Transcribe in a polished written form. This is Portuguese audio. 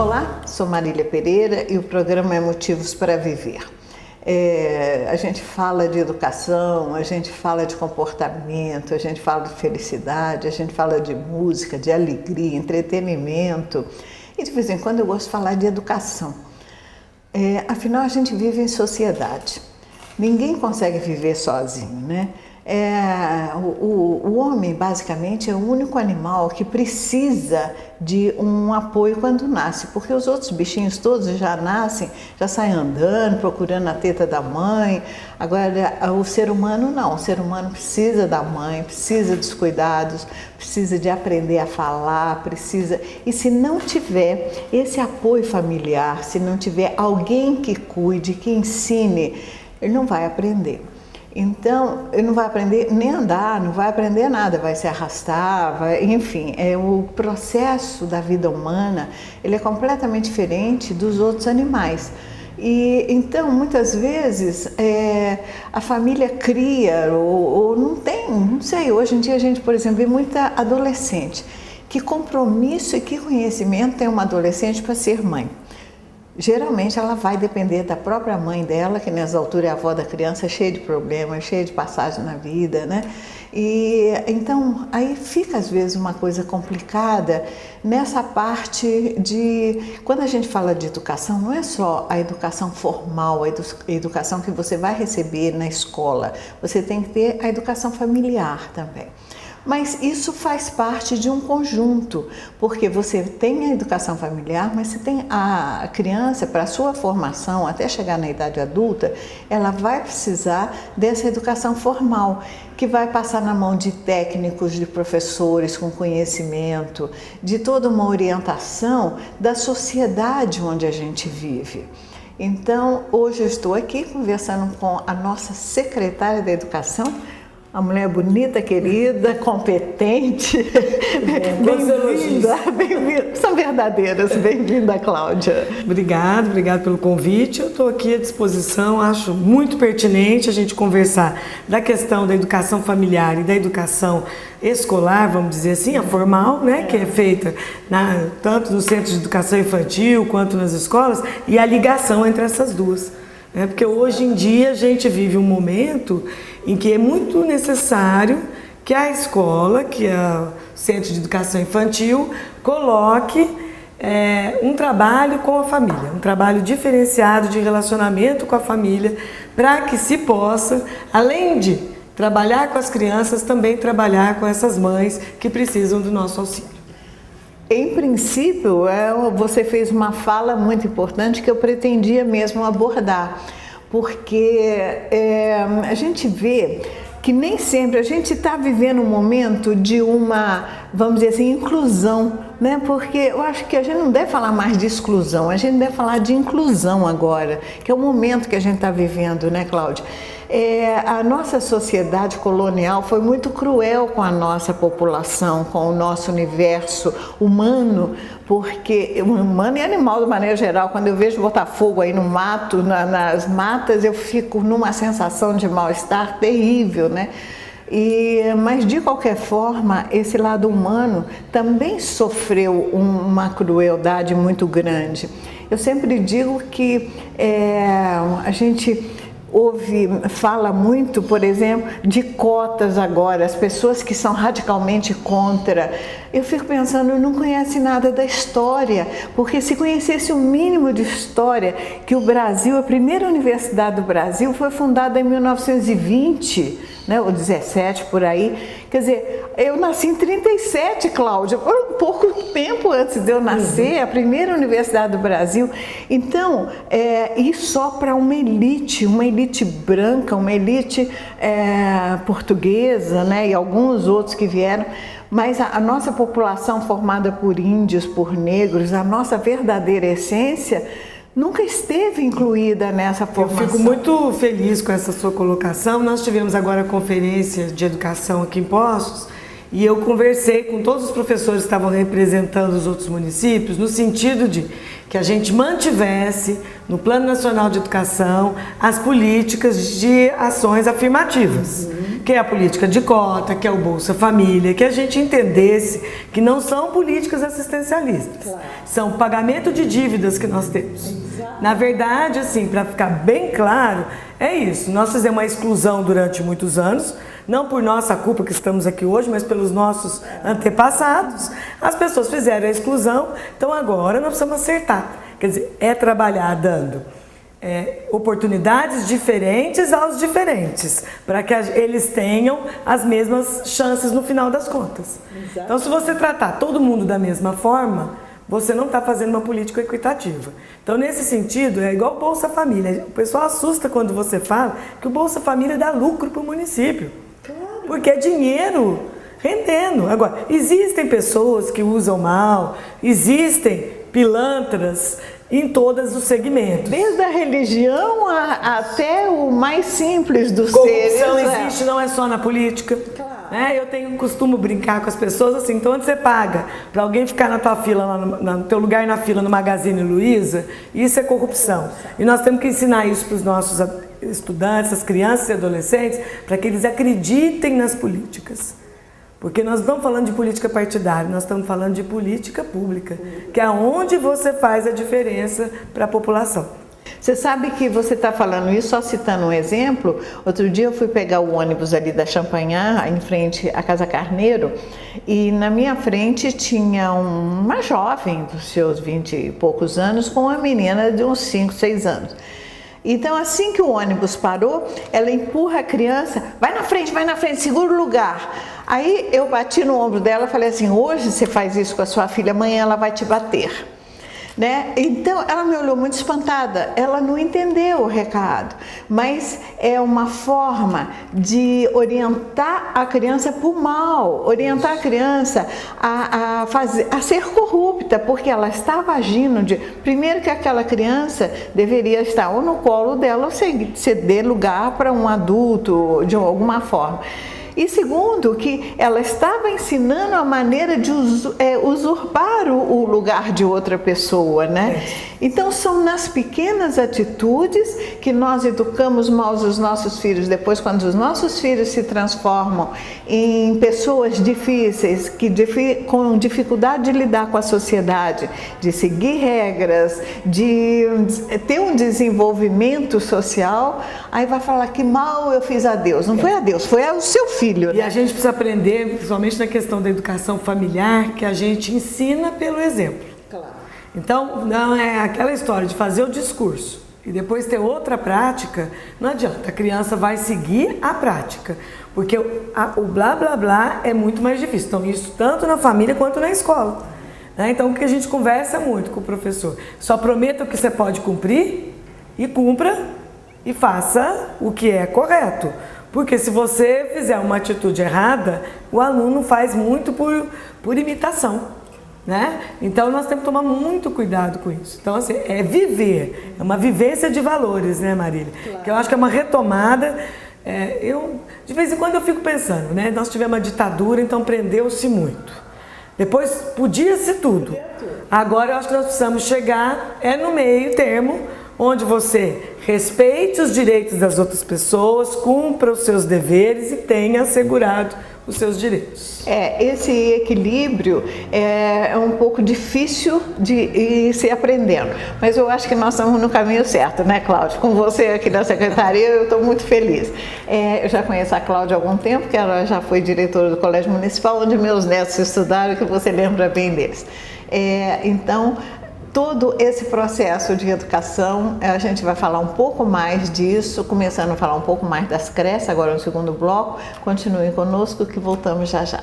Olá, sou Marília Pereira e o programa é Motivos para Viver. A gente fala de educação, a gente fala de comportamento, a gente fala de felicidade, a gente fala de música, de alegria, entretenimento e de vez em quando eu gosto de falar de educação. Afinal, a gente vive em sociedade. Ninguém consegue viver sozinho, né? O homem, basicamente, é o único animal que precisa de um apoio quando nasce, porque os outros bichinhos todos já nascem, já saem andando, procurando a teta da mãe. Agora, o ser humano não, o ser humano precisa da mãe, precisa dos cuidados, precisa de aprender a falar, precisa... E se não tiver esse apoio familiar, se não tiver alguém que cuide, que ensine, ele não vai aprender. Então, ele não vai aprender nem andar, não vai aprender nada, vai se arrastar, enfim, o processo da vida humana, ele é completamente diferente dos outros animais. E então, muitas vezes, a família cria ou não tem, não sei, hoje em dia a gente, por exemplo, vê muita adolescente. Que compromisso e que conhecimento tem uma adolescente para ser mãe? Geralmente ela vai depender da própria mãe dela, que nessa altura é a avó da criança, cheia de problemas, cheia de passagem na vida, né? E então aí fica às vezes uma coisa complicada nessa parte de... Quando a gente fala de educação, não é só a educação formal, a educação que você vai receber na escola, você tem que ter a educação familiar também. Mas isso faz parte de um conjunto, porque você tem a educação familiar, mas você tem a criança, para a sua formação, até chegar na idade adulta, ela vai precisar dessa educação formal, que vai passar na mão de técnicos, de professores com conhecimento, de toda uma orientação da sociedade onde a gente vive. Então, hoje eu estou aqui conversando com a nossa secretária da Educação, uma mulher bonita, querida, competente, bem-vinda, são verdadeiras, bem-vinda, Cláudia. Obrigada pelo convite, eu estou aqui à disposição, acho muito pertinente a gente conversar da questão da educação familiar e da educação escolar, vamos dizer assim, a formal, né, que é feita tanto nos centros de educação infantil quanto nas escolas, e a ligação entre essas duas. Porque hoje em dia a gente vive um momento em que é muito necessário que a escola, que o Centro de Educação Infantil, coloque um trabalho com a família, um trabalho diferenciado de relacionamento com a família, para que se possa, além de trabalhar com as crianças, também trabalhar com essas mães que precisam do nosso auxílio. Em princípio, você fez uma fala muito importante que eu pretendia mesmo abordar, porque a gente vê que nem sempre a gente está vivendo um momento de uma, vamos dizer assim, inclusão, né? Porque eu acho que a gente não deve falar mais de exclusão, a gente deve falar de inclusão agora, que é o momento que a gente está vivendo, né, Cláudia? A nossa sociedade colonial foi muito cruel com a nossa população, com o nosso universo humano, porque humano e animal de maneira geral, quando eu vejo botar fogo aí no mato, nas matas, eu fico numa sensação de mal-estar terrível, né? Mas de qualquer forma, esse lado humano também sofreu uma crueldade muito grande. Eu sempre digo que a gente fala muito, por exemplo, de cotas agora, as pessoas que são radicalmente contra. Eu fico pensando, não conhece nada da história, porque se conhecesse o mínimo de história, que o Brasil, a primeira universidade do Brasil foi fundada em 1920, né, ou 17 por aí. Quer dizer, eu nasci em 37, Cláudia, por um pouco tempo antes de eu nascer, a primeira universidade do Brasil. Então, e só para uma elite branca, uma elite portuguesa, né, e alguns outros que vieram. Mas a nossa população formada por índios, por negros, a nossa verdadeira essência nunca esteve incluída nessa formação. Eu fico muito feliz com essa sua colocação. Nós tivemos agora a conferência de educação aqui em Poços E eu conversei com todos os professores que estavam representando os outros municípios, no sentido de que a gente mantivesse no Plano Nacional de Educação as políticas de ações afirmativas, que é a política de cota, que é o Bolsa Família, que a gente entendesse que não são políticas assistencialistas, são pagamento de dívidas que nós temos. Na verdade, assim, para ficar bem claro, é isso, nós fizemos uma exclusão durante muitos anos, não por nossa culpa que estamos aqui hoje, mas pelos nossos antepassados. As pessoas fizeram a exclusão, então agora nós precisamos acertar. Quer dizer, é trabalhar dando oportunidades diferentes aos diferentes, para que eles tenham as mesmas chances no final das contas. Exato. Então, se você tratar todo mundo da mesma forma, você não está fazendo uma política equitativa. Então, nesse sentido, é igual o Bolsa Família. O pessoal assusta quando você fala que o Bolsa Família dá lucro para o município. Claro. Porque é dinheiro rendendo. Agora, existem pessoas que usam mal, existem pilantras em todos os segmentos. Desde a religião até o mais simples dos seres. Corrupção existe, não é só na política. Claro. Eu costumo brincar com as pessoas assim, então onde você paga para alguém ficar na tua fila, lá no teu lugar na fila no Magazine Luiza, isso é corrupção. E nós temos que ensinar isso para os nossos estudantes, as crianças e adolescentes, para que eles acreditem nas políticas. Porque nós não estamos falando de política partidária, nós estamos falando de política pública, que é onde você faz a diferença para a população. Você sabe que você está falando isso, só citando um exemplo. Outro dia eu fui pegar o ônibus ali da Champanhar, em frente à Casa Carneiro, e na minha frente tinha uma jovem dos seus 20 e poucos anos com uma menina de uns 5, 6 anos. Então, assim que o ônibus parou, ela empurra a criança, vai na frente, segura o lugar. Aí eu bati no ombro dela e falei assim, hoje você faz isso com a sua filha, amanhã ela vai te bater. Né? Então, ela me olhou muito espantada, ela não entendeu o recado, mas é uma forma de orientar a criança para o mal, orientar a criança a ser corrupta, porque ela estava agindo primeiro que aquela criança deveria estar ou no colo dela ou ceder lugar para um adulto de alguma forma. E segundo, que ela estava ensinando a maneira de usurpar o lugar de outra pessoa, né? Então são nas pequenas atitudes que nós educamos mal os nossos filhos. Depois, quando os nossos filhos se transformam em pessoas difíceis, com dificuldade de lidar com a sociedade, de seguir regras, de ter um desenvolvimento social, aí vai falar que mal eu fiz a Deus. Não foi a Deus, foi ao seu filho. E a gente precisa aprender, principalmente na questão da educação familiar, que a gente ensina pelo exemplo. Claro. Então, não é aquela história de fazer o discurso e depois ter outra prática, não adianta, a criança vai seguir a prática, porque o blá blá blá é muito mais difícil. Então, isso tanto na família quanto na escola. Então, o que a gente conversa muito com o professor, só prometa o que você pode cumprir e cumpra e faça o que é correto. Porque se você fizer uma atitude errada, o aluno faz muito por imitação, né? Então nós temos que tomar muito cuidado com isso. Então assim, é viver, é uma vivência de valores, né, Marília? Claro. Que eu acho que é uma retomada. De vez em quando eu fico pensando, né? Nós tivemos uma ditadura, então prendeu-se muito. Depois podia-se tudo. Agora eu acho que nós precisamos chegar no meio termo, onde você respeite os direitos das outras pessoas, cumpra os seus deveres e tenha assegurado os seus direitos. Esse equilíbrio é um pouco difícil de ir se aprendendo, mas eu acho que nós estamos no caminho certo, né, Cláudia? Com você aqui da Secretaria, eu estou muito feliz. Eu já conheço a Cláudia há algum tempo, que ela já foi diretora do Colégio Municipal, onde meus netos estudaram, que você lembra bem deles. Então, todo esse processo de educação, a gente vai falar um pouco mais disso, começando a falar um pouco mais das creches, agora no segundo bloco. Continuem conosco que voltamos já já.